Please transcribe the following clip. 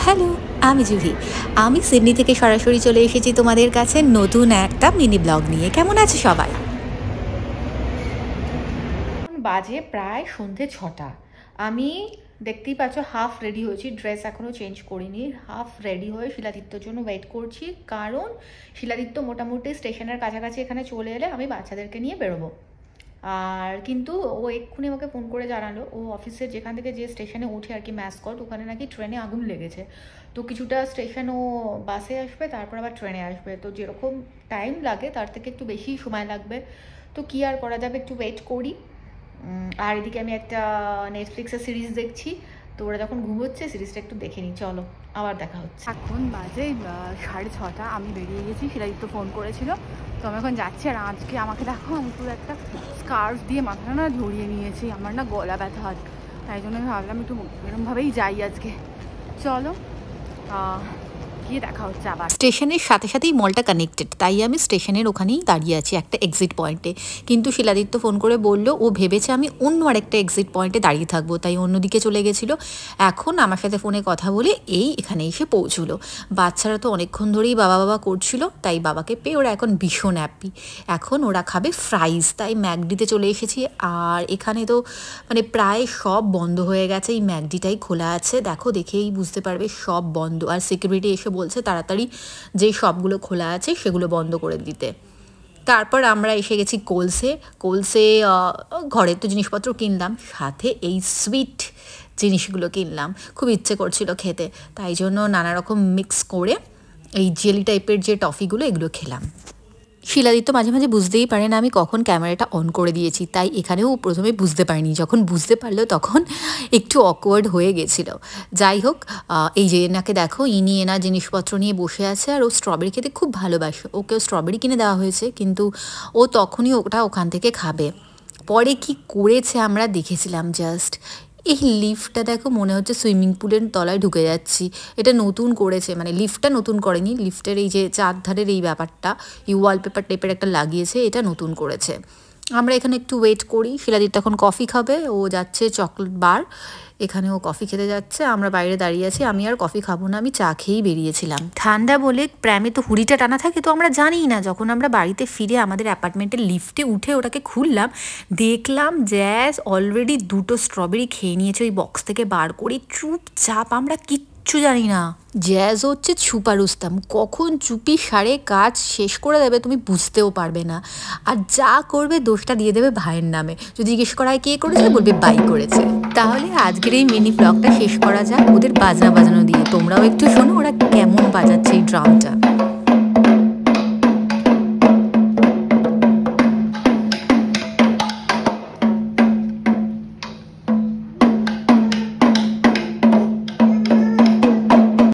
Hello, আমি জুহি। আমি Sydney থেকে সরাসরি চলে এসেছি তোমাদের কাছে নতুন একটা মিনি ব্লগ নিয়ে। কেমন আছে সবাই? বাজে প্রায় সন্ধে 6টা। আমি দেখতেই পাচ্ছ হাফ রেডি হয়েছি, ড্রেস এখনও চেঞ্জ করিনি। হাফ রেডি হয়ে শিলাদিত্যর জন্য ওয়েট করছি, কারণ শিলাদিত্য মোটামুটি স্টেশনের কাছাকাছি এখানে চলে এলে আমি বাচ্চাদেরকে নিয়ে বেরোবো। আর কিন্তু ও এক্ষুনি আমাকে ফোন করে জানালো ও অফিসের যেখান থেকে যে স্টেশনে উঠে আর কি ম্যাসকট, ওখানে নাকি ট্রেনে আগুন লেগেছে। তো কিছুটা স্টেশন ও বাসে আসবে, তারপর আবার ট্রেনে আসবে। তো যেরকম টাইম লাগে তার থেকে একটু বেশি সময় লাগবে। তো কী আর করা যাবে, একটু ওয়েট করি। আর এদিকে আমি একটা নেটফ্লিক্সের সিরিজ দেখছি। তো ওরা যখন ঘুমোচ্ছে সিরিজটা একটু দেখে নিই। চলো, আবার দেখা হচ্ছে। এখন বাজে 6:30। আমি বেরিয়ে গেছি, শিলাদিত্য ফোন করেছিল। তো আমি এখন যাচ্ছি। আর আজকে আমাকে দেখো, আমি পুরো একটা স্কার্ফ দিয়ে মাথাটা না জড়িয়ে নিয়েছি। আমার না গলা ব্যথা হয়, তাই জন্য আমি ভাবলাম একটু এরকমভাবেই যাই আজকে। চলো গিয়ে দেখা হচ্ছে আবার। স্টেশনের সাথে সাথেই মলটা কানেক্টেড, তাই আমি স্টেশনের ওখানেই দাঁড়িয়ে আছি একটা এক্সিট পয়েন্টে। কিন্তু শিলাদিত্য ফোন করে বললো ও ভেবেছে আমি অন্য আরেকটা এক্সিট পয়েন্টে দাঁড়িয়ে থাকবো, তাই অন্যদিকে চলে গেছিলো। এখন আমার সাথে ফোনে কথা বলে এখানে এসে পৌঁছলো। বাচ্চারা তো অনেকক্ষণ ধরেই বাবা বাবা করছিল, তাই বাবাকে পেয়ে ওরা এখন ভীষণ হ্যাপি। এখন ওরা খাবে ফ্রাইজ, তাই ম্যাকডিতে চলে এসেছি। আর এখানে তো মানে প্রায় সব বন্ধ হয়ে গেছে, এই ম্যাকডিটাই খোলা আছে। দেখো, দেখেই বুঝতে পারবে সব বন্ধ। আর সিকিউরিটি এসে বলছে তাড়াতাড়ি যে সবগুলো খোলা আছে সেগুলো বন্ধ করে দিতে। তারপর আমরা এসে গেছি কোলসে ঘরের তো জিনিসপত্র কিনলাম, সাথে এই সুইট জিনিসগুলো কিনলাম। খুব ইচ্ছে করছিল খেতে, তাই জন্য নানা রকম মিক্স করে এই জেলি টাইপের যে টফিগুলো এগুলো খেলাম। শিলাদিত্য মাঝে মাঝে বুঝতেই পারে না আমি কখন ক্যামেরাটা অন করে দিয়েছি, তাই এখানেও প্রথমে বুঝতে পারিনি। যখন বুঝতে পারলো তখন একটু অকওয়ার্ড হয়ে গেছিলো। যাই হোক, এই যে এনাকে দেখো, ইনি এনার জিনিসপত্র নিয়ে বসে আছে। আর ও স্ট্রবেরি খেতে খুব ভালোবাসে, ওকেও স্ট্রবেরি কিনে দেওয়া হয়েছে, কিন্তু ও তখনই ওটা ওখান থেকে খাবে। পরে কি করেছে আমরা দেখেছিলাম জাস্ট। এই লিফটটা দেখো, মনে হচ্ছে সুইমিং পুলের তলায় ঢুকে যাচ্ছি। এটা নতুন করেছে, মানে লিফটটা নতুন করেনি, লিফটের এই যে চারধারের এই ব্যাপারটা, এই ওয়ালপেপার টাইপের একটা লাগিয়েছে, এটা নতুন করেছে। আমরা এখানে একটু ওয়েট করি। শিলাদিত্য এখন কফি খাবে, ও যাচ্ছে চকলেট বার, এখানে ও কফি খেতে যাচ্ছে। আমরা বাইরে দাঁড়িয়ে আছি, আমি আর কফি খাবো না, আমি চা খেয়েই বেরিয়েছিলাম। ঠান্ডা বলে প্র্যামে তো হুড়িটা টানা থাকে, তো আমরা জানিই না। যখন আমরা বাড়িতে ফিরে আমাদের অ্যাপার্টমেন্টের লিফটে উঠে ওটাকে খুললাম, দেখলাম জ্যাজ অলরেডি 2টো স্ট্রবেরি খেয়ে নিয়েছে ওই বক্স থেকে বার করে। চুপচাপ, আমরা কিচ্ছু জানি না। জ্যাজ হচ্ছে ছুপা রুস্তাম, কখন চুপি সারে কাজ শেষ করে দেবে তুমি বুঝতেও পারবে না। আর যা করবে দোষটা দিয়ে দেবে ভাইয়ের নামে। যদি জিজ্ঞেস করা হয় কে করেছে, বলবে বাই করেছে। তাহলে আজকের এই মিনি ব্লগটা শেষ করা যাক ওদের বাজনা বাজানো দিয়ে। তোমরাও একটু শোনো ওরা কেমন বাজাচ্ছে এই ড্রামটা।